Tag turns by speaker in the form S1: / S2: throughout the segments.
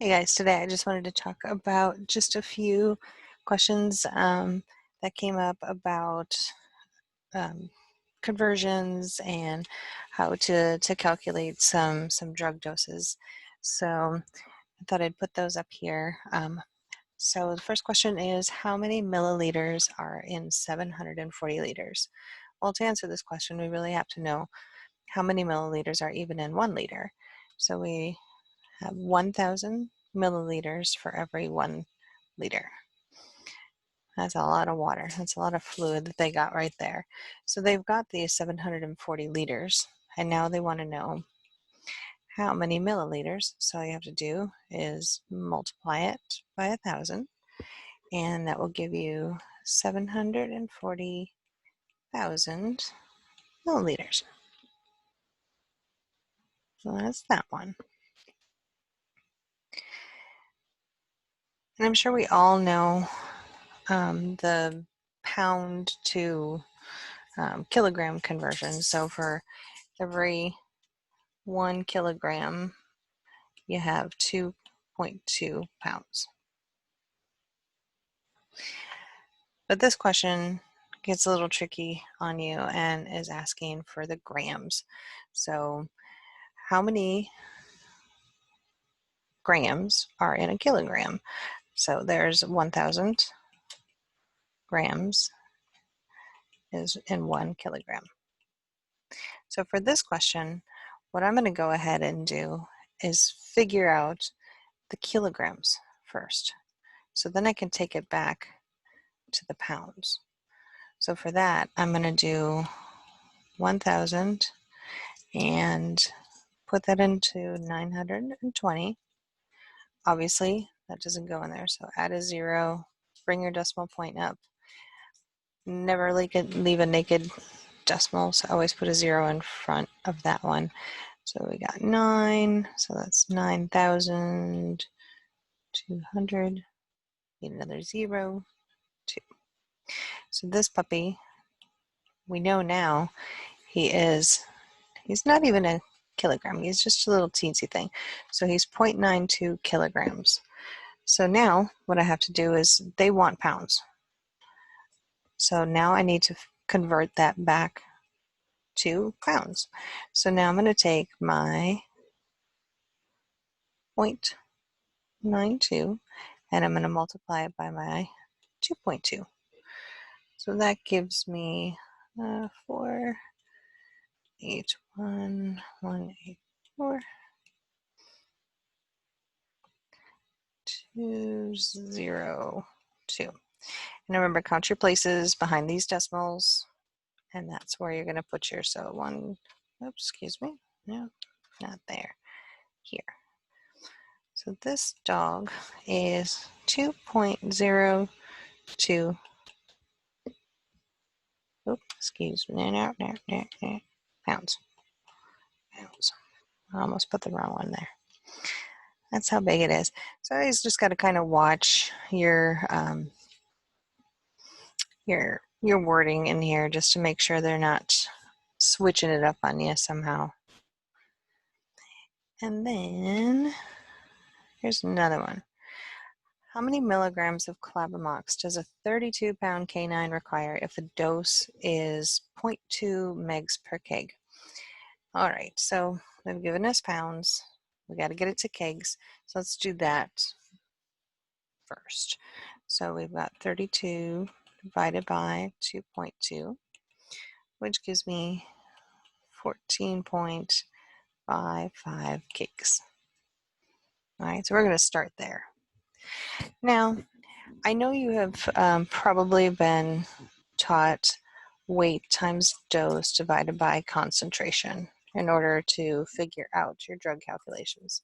S1: Hey guys, today I just wanted to talk about just a few questions that came up about um, conversions and how to calculate some drug doses. So I thought I'd put those up here. So the first question is, how many milliliters are in 740 liters? Well, to answer this question, we really have to know how many milliliters are even in 1 liter. So we have 1,000 milliliters for every 1 liter. That's a lot of water. That's a lot of fluid that they got right there. So they've got these 740 liters, and now they want to know how many milliliters. So all you have to do is multiply it by 1,000, and that will give you 740,000 milliliters. So that's that one. And I'm sure we all know the pound to kilogram conversion. So for every 1 kilogram, you have 2.2 pounds. But this question gets a little tricky on you and is asking for the grams. So how many grams are in a kilogram? So there's 1,000 grams is in 1 kilogram. So for this question, what I'm going to go ahead and do is figure out the kilograms first. So then I can take it back to the pounds. So for that, I'm going to do 1,000 and put that into 920. Obviously, that doesn't go in there, so add a 0, bring your decimal point up. Never leave a naked decimal, so always put a 0 in front of that one. So we got 9, so that's 9,200. Need another 0, 2. So this puppy, we know now, he's not even a kilogram. He's just a little teensy thing. So he's 0.92 kilograms. So now what I have to do is, they want pounds. So now I need to convert that back to pounds. So now I'm going to take my 0.92 and I'm going to multiply it by my 2.2. So that gives me 481,184. 202. And remember, count your places behind these decimals, and that's where you're going to put your, so one, oops, excuse me, no, not there, here. So this dog is 2.02, oops, excuse me, pounds. I almost put the wrong one there. That's how big it is. So you just got to kind of watch your wording in here just to make sure they're not switching it up on you somehow. And then here's another one. How many milligrams of clavamox does a 32-pound canine require if the dose is 0.2 megs per kg? All right, so they've given us pounds. We got to get it to kegs. So let's do that first. So we've got 32 divided by 2.2, which gives me 14.55 gigs. All right, so we're going to start there. Now, I know you have probably been taught weight times dose divided by concentration in order to figure out your drug calculations,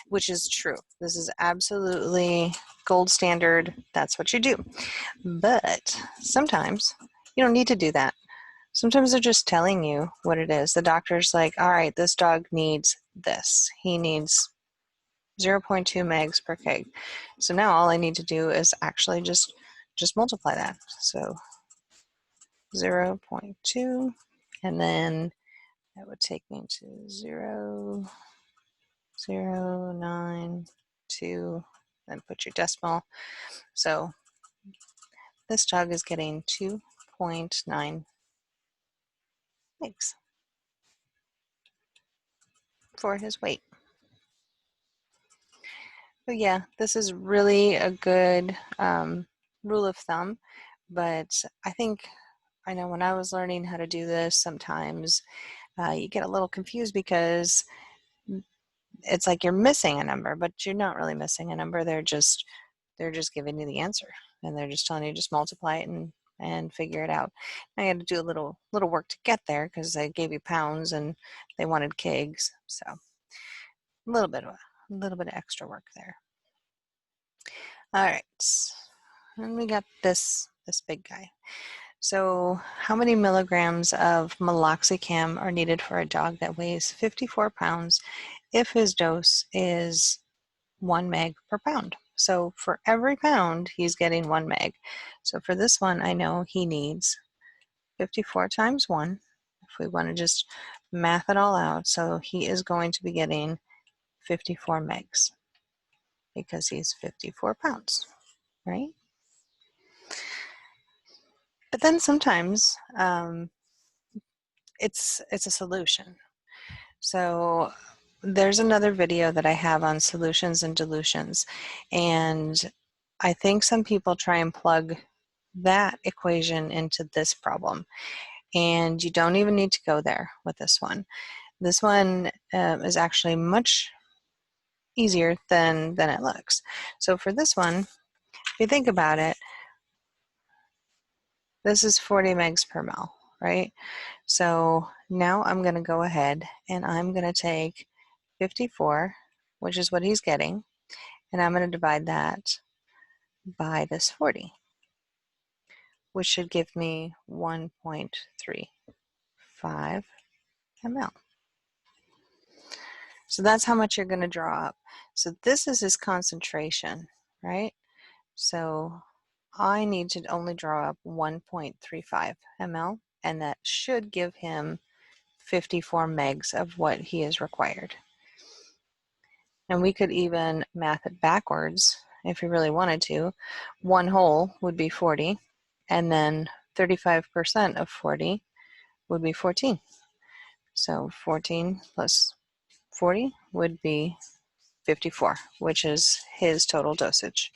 S1: which is true. This is absolutely gold standard. That's what you do. But sometimes you don't need to do that. Sometimes they're just telling you what it is. The doctor's like, all right, this dog needs this. He needs 0.2 megs per kg. So now all I need to do is actually just multiply that. So 0.2, and then that would take me to 0.009 2, then put your decimal. So this dog is getting 2.9 eggs for his weight. But yeah, this is really a good rule of thumb, but I know when I was learning how to do this, sometimes you get a little confused because it's like you're missing a number, but you're not really missing a number. They're just giving you the answer, and they're just telling you just multiply it and figure it out. I had to do a little work to get there because I gave you pounds and they wanted kgs, so a little bit of extra work there. All right, and we got this big guy. So how many milligrams of meloxicam are needed for a dog that weighs 54 pounds if his dose is 1 meg per pound? So for every pound, he's getting 1 meg. So for this one, I know he needs 54 times 1. If we want to just math it all out, so he is going to be getting 54 megs because he's 54 pounds, right? But then sometimes it's a solution. So there's another video that I have on solutions and dilutions, and I think some people try and plug that equation into this problem, and you don't even need to go there with this one. This one is actually much easier than it looks. So for this one, if you think about it, this is 40 megs per mil, right? So now I'm going to go ahead and I'm going to take 54, which is what he's getting, and I'm going to divide that by this 40, which should give me 1.35 ml. So that's how much you're going to draw up. So this is his concentration, right? So I need to only draw up 1.35 ml, and that should give him 54 megs of what he is required. And we could even math it backwards if we really wanted to. 1 whole would be 40, and then 35% of 40 would be 14. So 14 plus 40 would be 54, which is his total dosage.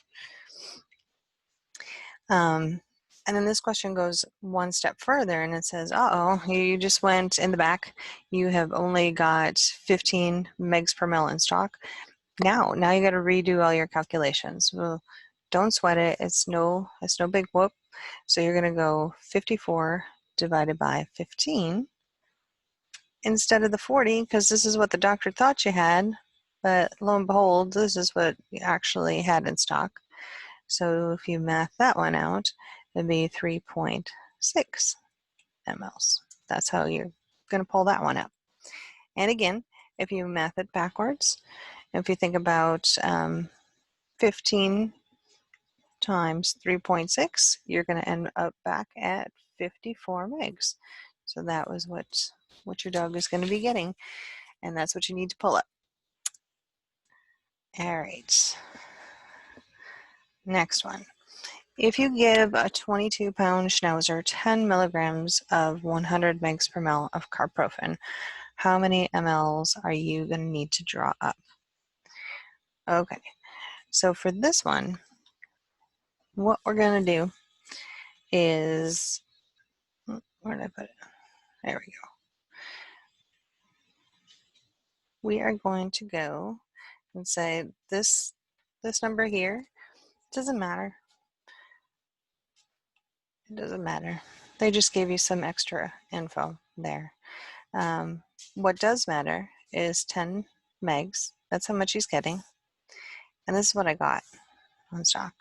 S1: And then this question goes one step further, and it says, uh-oh, you just went in the back. You have only got 15 megs per mil in stock. Now you got to redo all your calculations. Well, don't sweat it. It's no big whoop. So you're going to go 54 divided by 15 instead of the 40, because this is what the doctor thought you had, but lo and behold, this is what you actually had in stock. So if you math that one out, it'd be 3.6 mLs. That's how you're going to pull that one up. And again, if you math it backwards, if you think about 15 times 3.6, you're going to end up back at 54 megs. So that was what your dog is going to be getting, and that's what you need to pull up. All right. Next one. If you give a 22-pound Schnauzer 10 milligrams of 100 megs per ml of carprofen, how many mLs are you going to need to draw up? Okay, so for this one, what we're going to do is, where did I put it? There we go. We are going to go and say this number here doesn't matter. It doesn't matter. They just gave you some extra info there. What does matter is 10 megs. That's how much he's getting. And this is what I got on stock.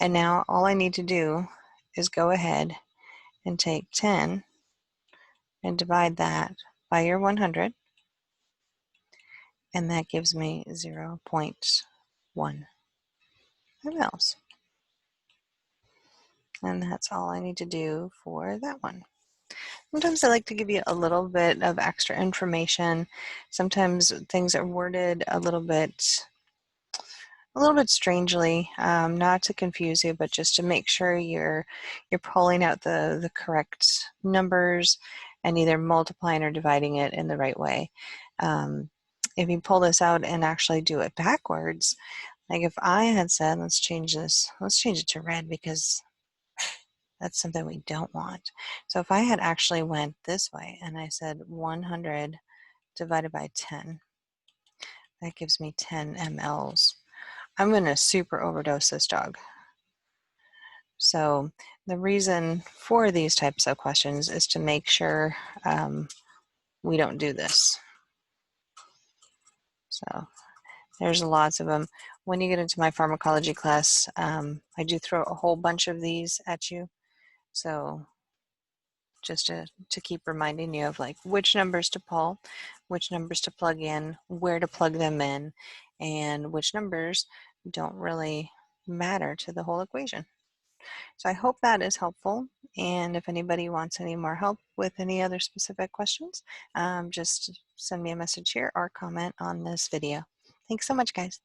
S1: And now all I need to do is go ahead and take 10 and divide that by your 100. And that gives me 0.1 mLs. And that's all I need to do for that one. Sometimes I like to give you a little bit of extra information. Sometimes things are worded a little bit a little bit strangely, not to confuse you, but just to make sure you're pulling out the correct numbers and either multiplying or dividing it in the right way. If you pull this out and actually do it backwards, like if I had said, let's change it to red because that's something we don't want. So if I had actually went this way and I said 100 divided by 10, that gives me 10 mLs. I'm going to super overdose this dog. So the reason for these types of questions is to make sure we don't do this. So there's lots of them. When you get into my pharmacology class, I do throw a whole bunch of these at you. So just to keep reminding you of like which numbers to pull, which numbers to plug in, where to plug them in, and which numbers don't really matter to the whole equation. So I hope that is helpful. And if anybody wants any more help with any other specific questions, just send me a message here or comment on this video. Thanks so much, guys.